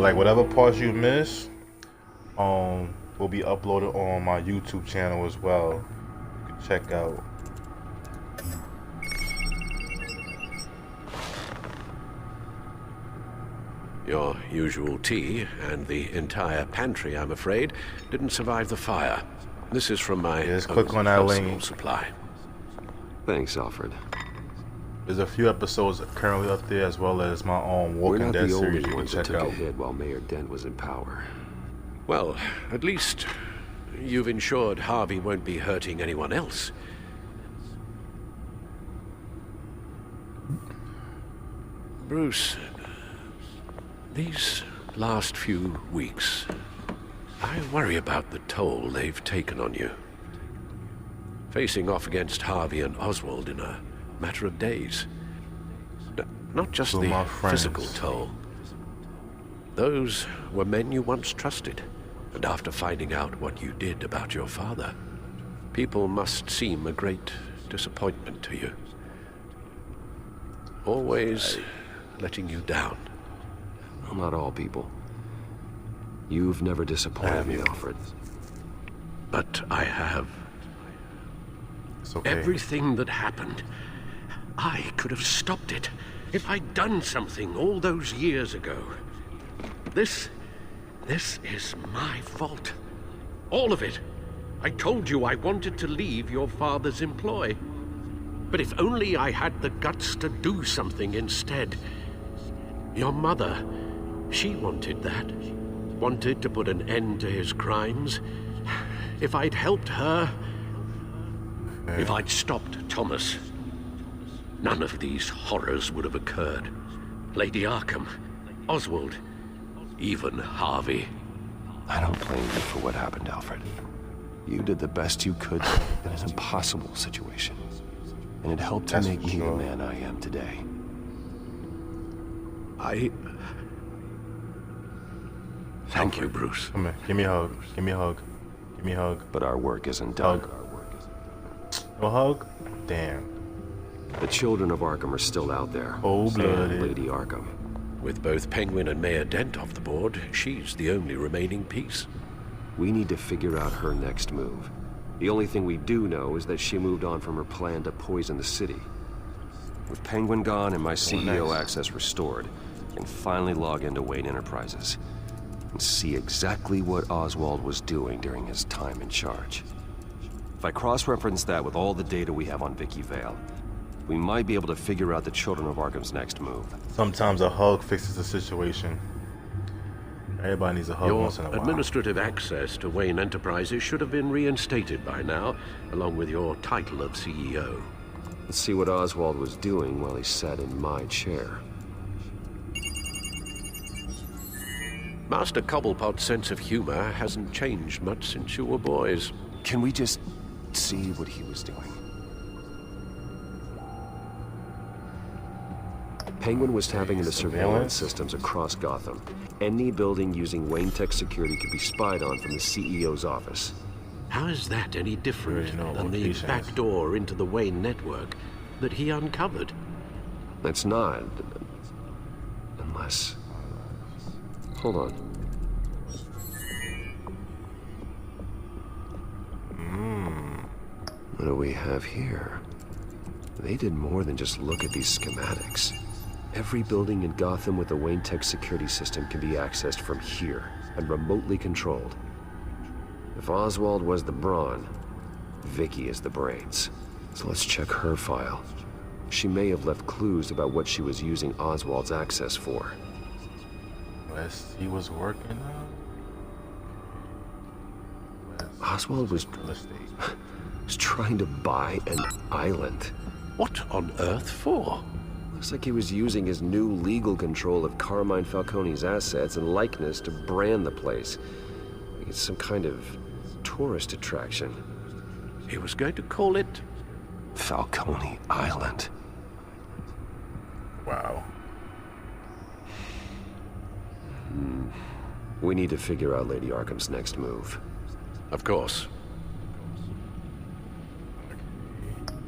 Like whatever parts you miss, will be uploaded on my YouTube channel as well. You can check out. Your usual tea and the entire pantry, I'm afraid, didn't survive the fire. This is from my Just click on that link. supply. Thanks, Alfred. There's a few episodes currently up there, as well as my own Walking Dead series you can check out. We're not the only ones that took a hit while Mayor Dent was in power. Well, at least you've ensured Harvey won't be hurting anyone else. Bruce, these last few weeks, I worry about the toll they've taken on you. Facing off against Harvey and Oswald in a matter of days. Not just the physical toll. Those were men you once trusted, and after finding out what you did about your father, people must seem a great disappointment to you. Always letting you down. Well, not all people. You've never disappointed me, Alfred. But I have. It's okay. Everything that happened, I could have stopped it if I'd done something all those years ago. This is my fault. All of it. I told you I wanted to leave your father's employ. But if only I had the guts to do something instead. Your mother, she wanted that. Wanted to put an end to his crimes. If I'd helped her, if I'd stopped Thomas, none of these horrors would have occurred. Lady Arkham, Oswald, even Harvey. I don't blame you for what happened, Alfred. You did the best you could in an impossible situation. And it helped to make me the man I am today. Thank you, Bruce. Come here. Give me a hug. Give me a hug. Give me a hug. But our work isn't done. No hug? Damn. The children of Arkham are still out there. Cold-blooded. Lady Arkham. With both Penguin and Mayor Dent off the board, she's the only remaining piece. We need to figure out her next move. The only thing we do know is that she moved on from her plan to poison the city. With Penguin gone and my CEO access restored, I can finally log into Wayne Enterprises and see exactly what Oswald was doing during his time in charge. If I cross-reference that with all the data we have on Vicky Vale, we might be able to figure out the Children of Arkham's next move. Sometimes a hug fixes the situation. Everybody needs a hug once in a while. Your administrative access to Wayne Enterprises should have been reinstated by now, along with your title of CEO. Let's see what Oswald was doing while he sat in my chair. Master Cobblepot's sense of humor hasn't changed much since you were boys. Can we just see what he was doing? Penguin was tapping into surveillance systems across Gotham. Any building using Wayne Tech security could be spied on from the CEO's office. How is that any different than the back door into the Wayne network that he uncovered? That's not. Unless... Hold on. What do we have here? They did more than just look at these schematics. Every building in Gotham with a Wayne Tech security system can be accessed from here and remotely controlled. If Oswald was the brawn, Vicky is the brains. So let's check her file. She may have left clues about what she was using Oswald's access for. He was working on? Oswald was trying to buy an island. What on earth for? Looks like he was using his new legal control of Carmine Falcone's assets and likeness to brand the place. Like it's some kind of tourist attraction. He was going to call it Falcone Island. Wow. We need to figure out Lady Arkham's next move. Of course.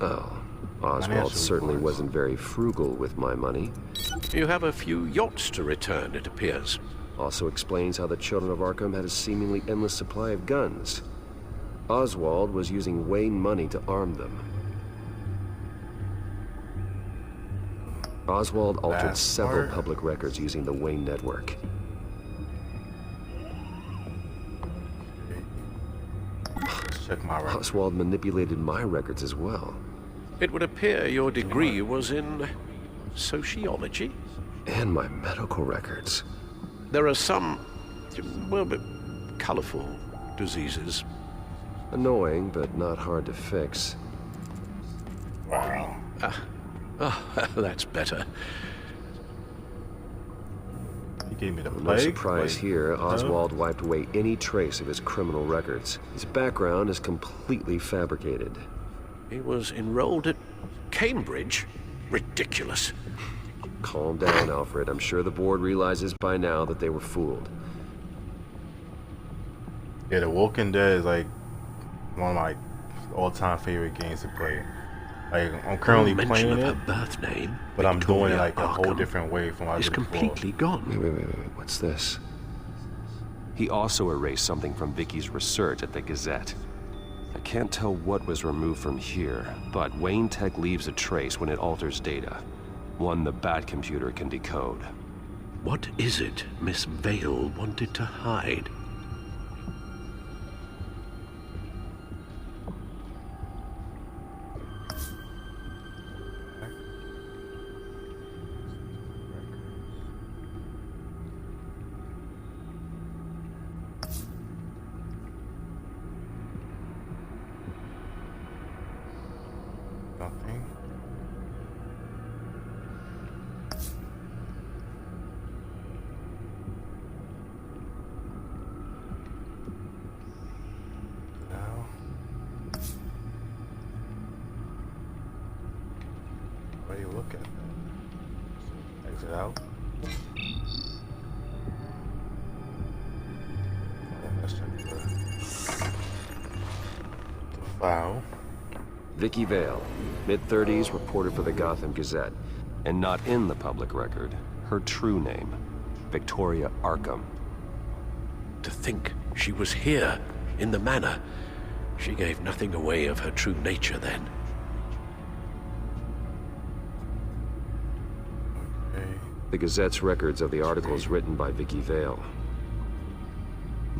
Oh, Oswald certainly wasn't very frugal with my money. You have a few yachts to return, it appears. Also explains how the children of Arkham had a seemingly endless supply of guns. Oswald was using Wayne money to arm them. Oswald altered Last several part. public records using the Wayne network. Let's check my record. Oswald manipulated my records as well. It would appear your degree was in sociology. And my medical records. There are some, well, but colorful diseases. Annoying, but not hard to fix. Wow. Oh, that's better. He gave me the No plague. surprise Wait, here, no? Oswald wiped away any trace of his criminal records. His background is completely fabricated. He was enrolled at Cambridge? Ridiculous. Calm down, Alfred. I'm sure the board realizes by now that they were fooled. Yeah, The Walking Dead is like one of my all-time favorite games to play. Like I'm currently No mention playing of it, her birth name, but I'm doing it Victoria like a whole Arkham, different way from what I is did before. completely gone. Wait. What's this? He also erased something from Vicky's research at the Gazette. I can't tell what was removed from here, but Wayne Tech leaves a trace when it alters data. One the Bat computer can decode. What is it Miss Vale wanted to hide? Nothing. Now. Where do you look at that? Exit out. Let's check the file. Vicky Vale, mid-30s, reported for the Gotham Gazette. And not in the public record, her true name, Victoria Arkham. To think she was here, in the manor. She gave nothing away of her true nature then. Okay. The Gazette's records of the articles written by Vicky Vale.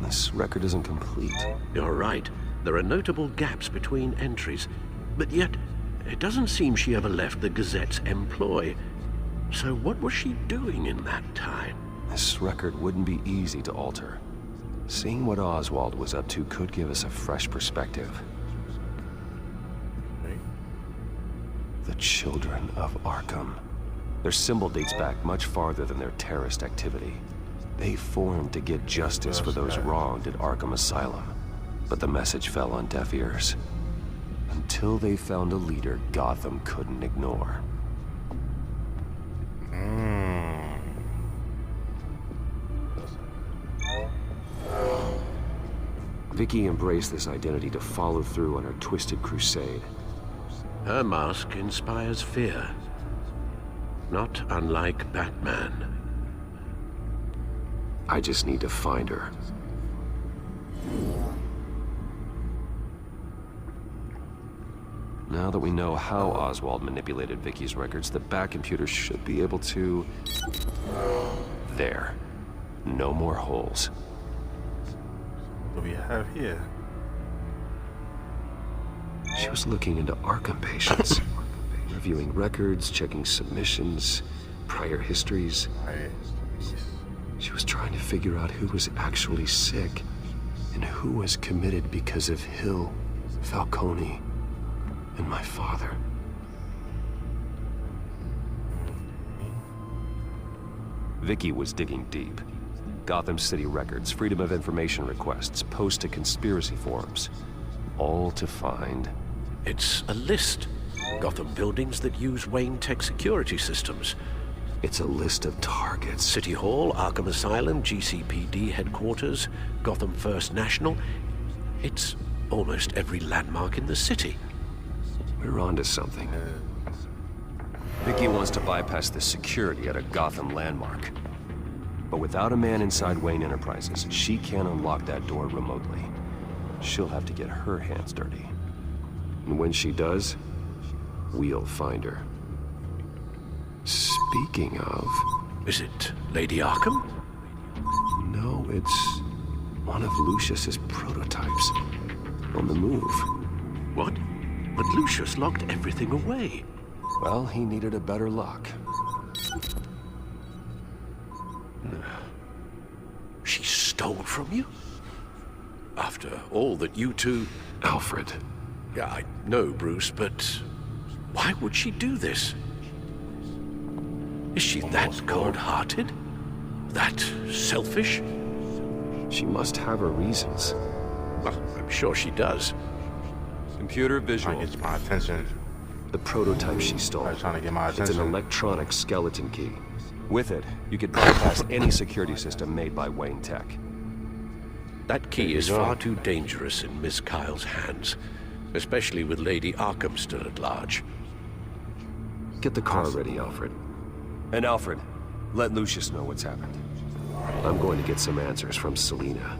This record isn't complete. You're right. There are notable gaps between entries. But yet, it doesn't seem she ever left the Gazette's employ. So what was she doing in that time? This record wouldn't be easy to alter. Seeing what Oswald was up to could give us a fresh perspective. Okay. The Children of Arkham. Their symbol dates back much farther than their terrorist activity. They formed to get justice for those wronged at Arkham Asylum. But the message fell on deaf ears. Until they found a leader Gotham couldn't ignore. Vicky embraced this identity to follow through on her twisted crusade. Her mask inspires fear. Not unlike Batman. I just need to find her. Now that we know how Oswald manipulated Vicky's records, the Bat computer should be able to... There. No more holes. What do we have here? She was looking into Arkham patients. Reviewing records, checking submissions, prior histories. Alright. She was trying to figure out who was actually sick and who was committed because of Hill, Falcone, and my father. Vicky was digging deep. Gotham City records, Freedom of Information requests, posts to conspiracy forums. All to find... It's a list. Gotham buildings that use Wayne Tech security systems. It's a list of targets. City Hall, Arkham Asylum, GCPD headquarters, Gotham First National. It's almost every landmark in the city. We're onto something. Vicky wants to bypass the security at a Gotham landmark. But without a man inside Wayne Enterprises, she can't unlock that door remotely. She'll have to get her hands dirty. And when she does, we'll find her. Speaking of... Is it Lady Arkham? No, it's one of Lucius's prototypes. On the move. What? But Lucius locked everything away. Well, he needed a better lock. She stole from you? After all that you two... Alfred. Yeah, I know, Bruce, but why would she do this? Is she that cold-hearted? That selfish? She must have her reasons. Well, I'm sure she does. Computer visual. Trying to get my attention. The prototype she stole. Trying to get my It's attention. an electronic skeleton key. With it, you could bypass any security system made by Wayne Tech. That key is far too dangerous in Miss Kyle's hands, especially with Lady Arkham still at large. Get the car ready, Alfred. And Alfred, let Lucius know what's happened. I'm going to get some answers from Selina.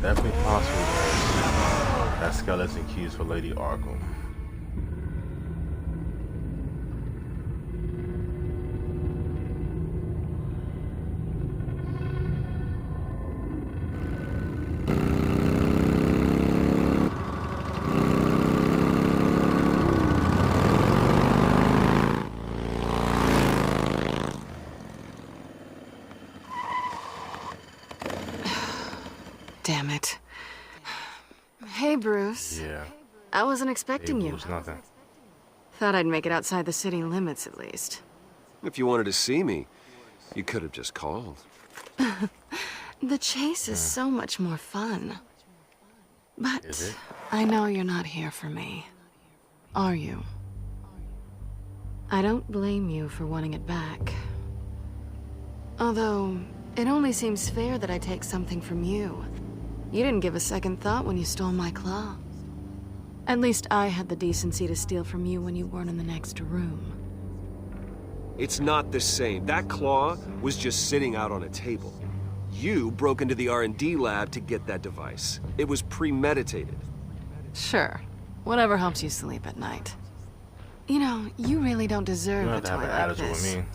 Definitely possible that skeleton key is for Lady Arkham. Damn it. Hey, Bruce. Yeah. I wasn't expecting you. It's nothing. Thought I'd make it outside the city limits, at least. If you wanted to see me, you could have just called. The chase is so much more fun. Is But it? I know you're not here for me. Are you? I don't blame you for wanting it back. Although, it only seems fair that I take something from you. You didn't give a second thought when you stole my claw. At least I had the decency to steal from you when you weren't in the next room. It's not the same. That claw was just sitting out on a table. You broke into the R&D lab to get that device. It was premeditated. Sure. Whatever helps you sleep at night. You know, you really don't You deserve don't a have to have toy an like attitude this. with me.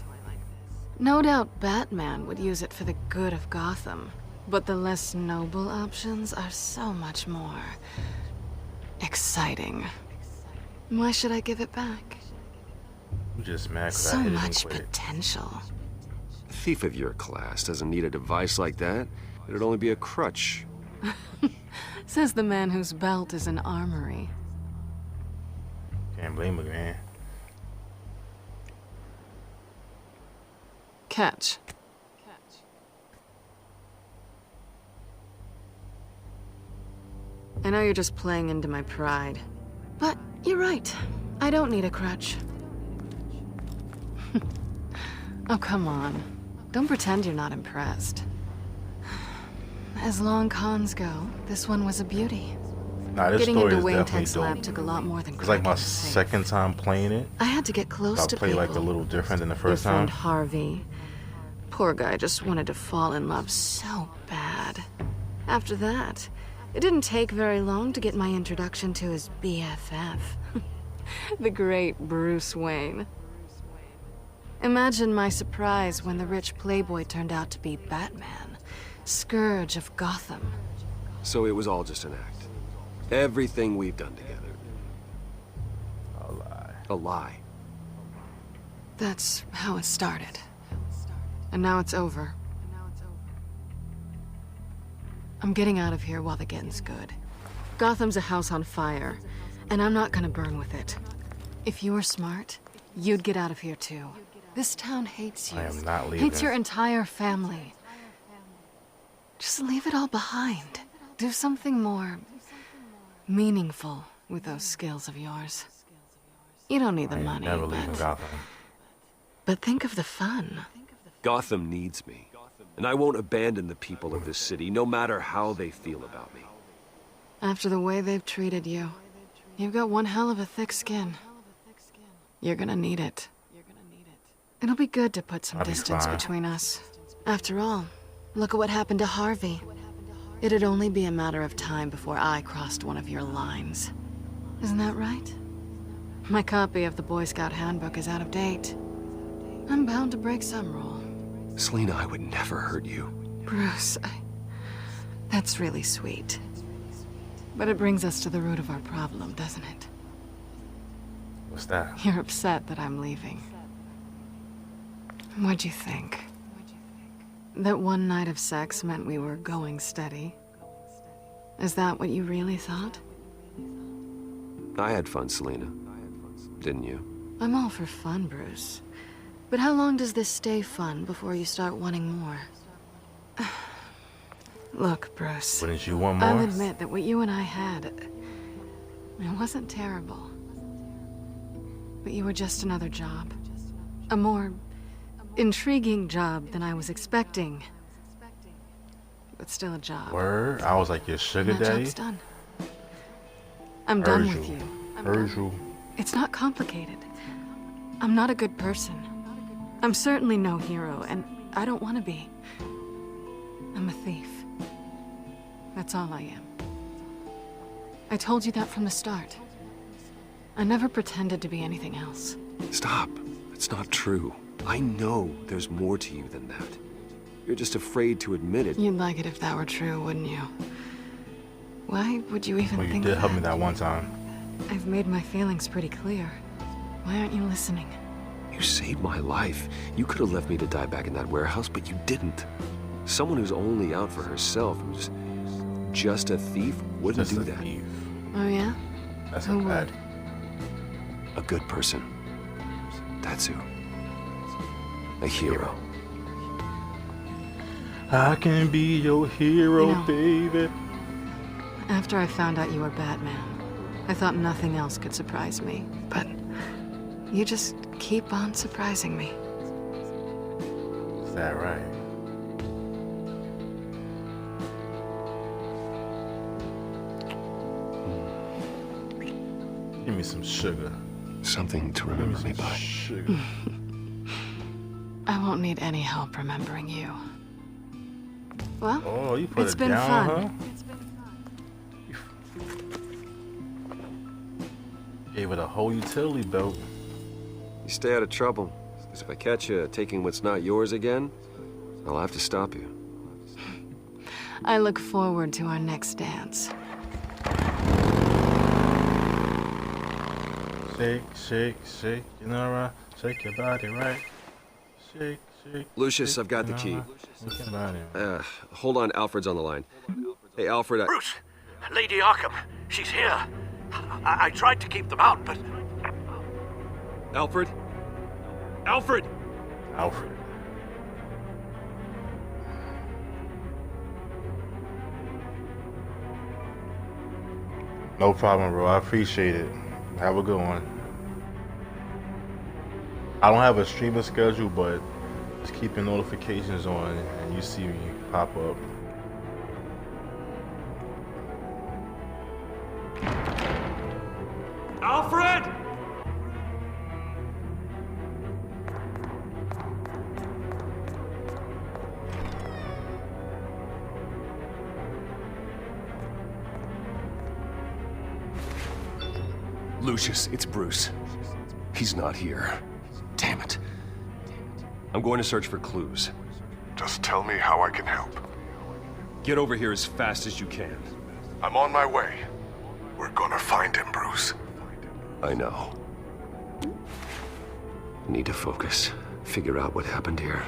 No doubt Batman would use it for the good of Gotham. But the less noble options are so much more... exciting. Why should I give it back? You just mad because So I hit it and much quit. potential. A thief of your class doesn't need a device like that. It'd only be a crutch. Says the man whose belt is an armory. Can't blame me, man. Catch. I know you're just playing into my pride. But you're right. I don't need a crutch. Oh, come on. Don't pretend you're not impressed. As long cons go, this one was a beauty. Nah, this Getting story into is Wayne definitely Tech's dope. lab took a lot more than It's like my cracking the safe. second time playing it. I had to get close I to played people. like a little different than the Your first friend time. Harvey. Poor guy just wanted to fall in love so bad. After that, it didn't take very long to get my introduction to his BFF. The great Bruce Wayne. Imagine my surprise when the rich playboy turned out to be Batman, Scourge of Gotham. So it was all just an act. Everything we've done together. A lie. A lie. That's how it started. And now it's over. I'm getting out of here while the getting's good. Gotham's a house on fire, and I'm not gonna burn with it. If you were smart, you'd get out of here too. This town hates you. I am not leaving. Hates your entire family. Just leave it all behind. Do something more meaningful with those skills of yours. You don't need the I am money, never leaving Gotham. but think of the fun. Gotham needs me. And I won't abandon the people of this city, no matter how they feel about me. After the way they've treated you, you've got one hell of a thick skin. You're gonna need it. It'll be good to put some I'll be distance fine. between us. After all, look at what happened to Harvey. It'd only be a matter of time before I crossed one of your lines. Isn't that right? My copy of the Boy Scout Handbook is out of date. I'm bound to break some rule. Selena, I would never hurt you. Bruce, that's really sweet. But it brings us to the root of our problem, doesn't it? What's that? You're upset that I'm leaving. What'd you think? That one night of sex meant we were going steady? Is that what you really thought? I had fun, Selena. Didn't you? I'm all for fun, Bruce. But how long does this stay fun before you start wanting more? Look, Bruce. Wouldn't you want more? I'll admit that what you and I had, it wasn't terrible. But you were just another job. A more intriguing job than I was expecting. But still a job. Word? I was like your sugar And that daddy? job's done. I'm done with you. Heard you. It's not complicated. I'm not a good person. I'm certainly no hero, and I don't want to be. I'm a thief. That's all I am. I told you that from the start. I never pretended to be anything else. Stop. It's not true. I know there's more to you than that. You're just afraid to admit it. You'd like it if that were true, wouldn't you? Why would you even Well, you think did of help me that? that one time. I've made my feelings pretty clear. Why aren't you listening? You saved my life. You could have left me to die back in that warehouse, but you didn't. Someone who's only out for herself, who's just a thief, wouldn't Just do a that. thief. Oh, yeah? That's Who a bad. would? A good person. That's who. A hero. I can be your hero, You know- baby. After I found out you were Batman, I thought nothing else could surprise me. But you just keep on surprising me. Is that right? Give me some sugar. Something to Give me remember some me by. sugar. I won't need any help remembering you. Well, Oh, you put it's it been down, fun. huh? Gave it a whole utility belt. You stay out of trouble. Because if I catch you taking what's not yours again, I'll have to stop you. I look forward to our next dance. Shake, shake, shake, you know right? Shake your body right. Shake, shake. Lucius, shake, I've got you the know key. right? Shake your body. Hold on, Alfred's on the line. Hey, Alfred, Bruce, Lady Arkham, she's here. I tried to keep them out, but Alfred? Alfred! Alfred. No problem, bro. I appreciate it. Have a good one. I don't have a streaming schedule, but just keep your notifications on and you see me pop up. Alfred! Lucius, it's Bruce. He's not here. Damn it. I'm going to search for clues. Just tell me how I can help. Get over here as fast as you can. I'm on my way. We're gonna find him, Bruce. I know. Need to focus. Figure out what happened here.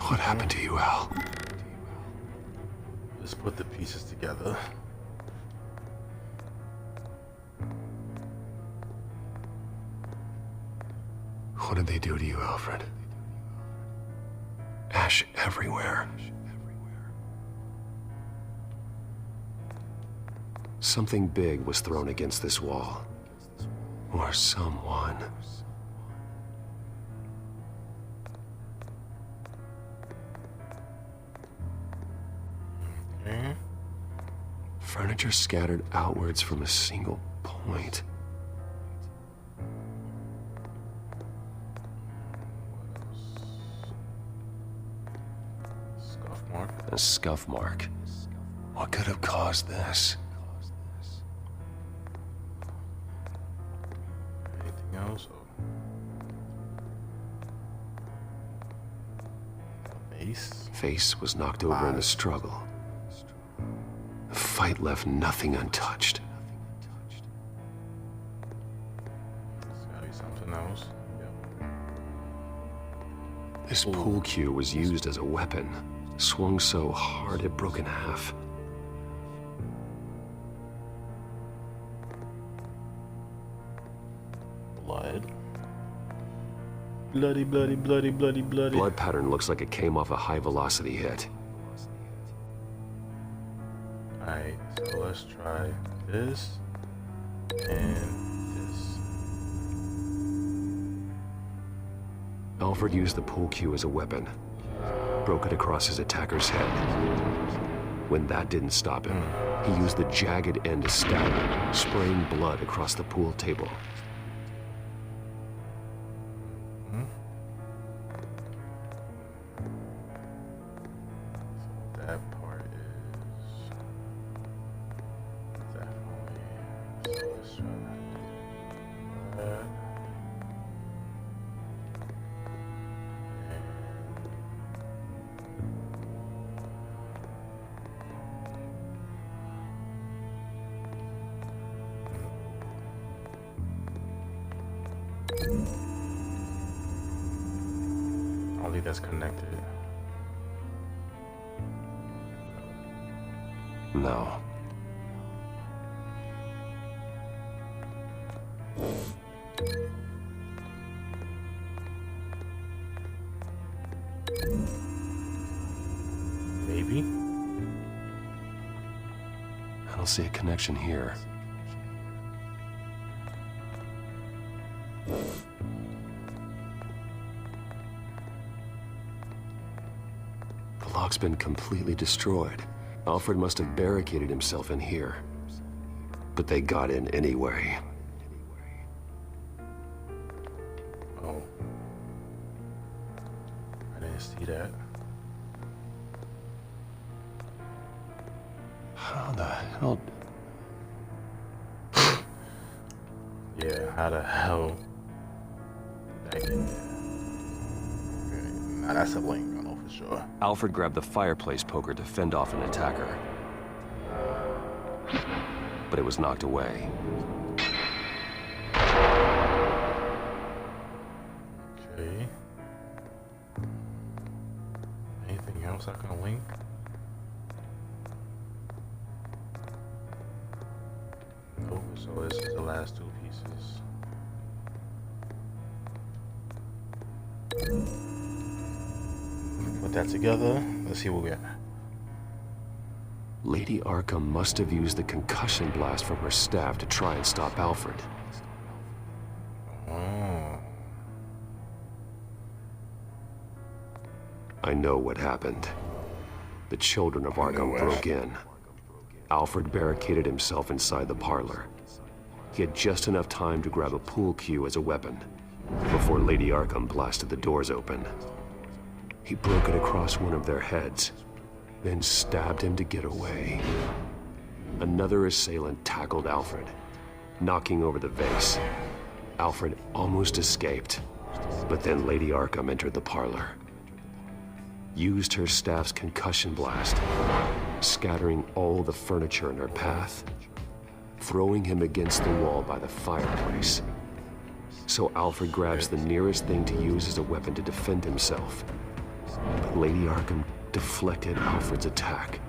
What happened to you, Al? Let's put the pieces together. What did they do to you, Alfred? Ash everywhere. Something big was thrown against this wall. Or someone. Okay. Furniture scattered outwards from a single point. mark. A scuff mark. What could have caused this? Anything else? Face? Face was knocked over in the struggle. The fight left nothing untouched. There's gotta be something else. Yep. This pool cue was used as a weapon, swung so hard it broke in half. Blood. Bloody, bloody, bloody, bloody, bloody. Blood pattern looks like it came off a high-velocity hit. Alright, so let's try this and this. Alfred used the pool cue as a weapon, broke it across his attacker's head. When that didn't stop him, he used the jagged end to stab him, spraying blood across the pool table. That part is definitely. So let's try that. Only that's connected. No. Maybe? I don't see a connection here. The lock's been completely destroyed. Alfred must have barricaded himself in here. But they got in anyway. Oh. I didn't see that. How the hell? Yeah, how the hell did that get there? Okay. Now that's a link, I know for sure. Alfred grabbed the fireplace poker to fend off an attacker. But it was knocked away. Okay. Anything else I can link? Nope, so this is the last two pieces. Put that together. Let's see what we got. Lady Arkham must have used the concussion blast from her staff to try and stop Alfred. Oh. I know what happened. The children of Arkham broke in. Alfred barricaded himself inside the parlor. He had just enough time to grab a pool cue as a weapon before Lady Arkham blasted the doors open. He broke it across one of their heads, then stabbed him to get away. Another assailant tackled Alfred, knocking over the vase. Alfred almost escaped, but then Lady Arkham entered the parlor. Used her staff's concussion blast, scattering all the furniture in her path, throwing him against the wall by the fireplace. So Alfred grabs the nearest thing to use as a weapon to defend himself. But Lady Arkham deflected Alfred's attack,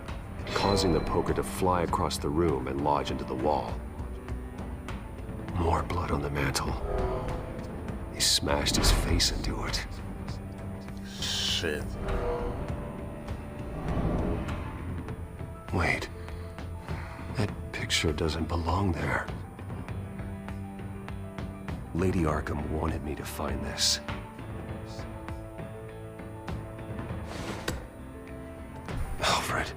causing the poker to fly across the room and lodge into the wall. More blood on the mantle. He smashed his face into it. Shit. Wait. That picture doesn't belong there. Lady Arkham wanted me to find this. Alfred.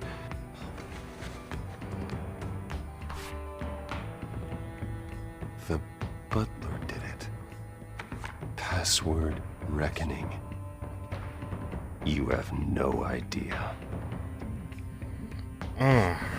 The butler did it. Password reckoning. You have no idea. Mm.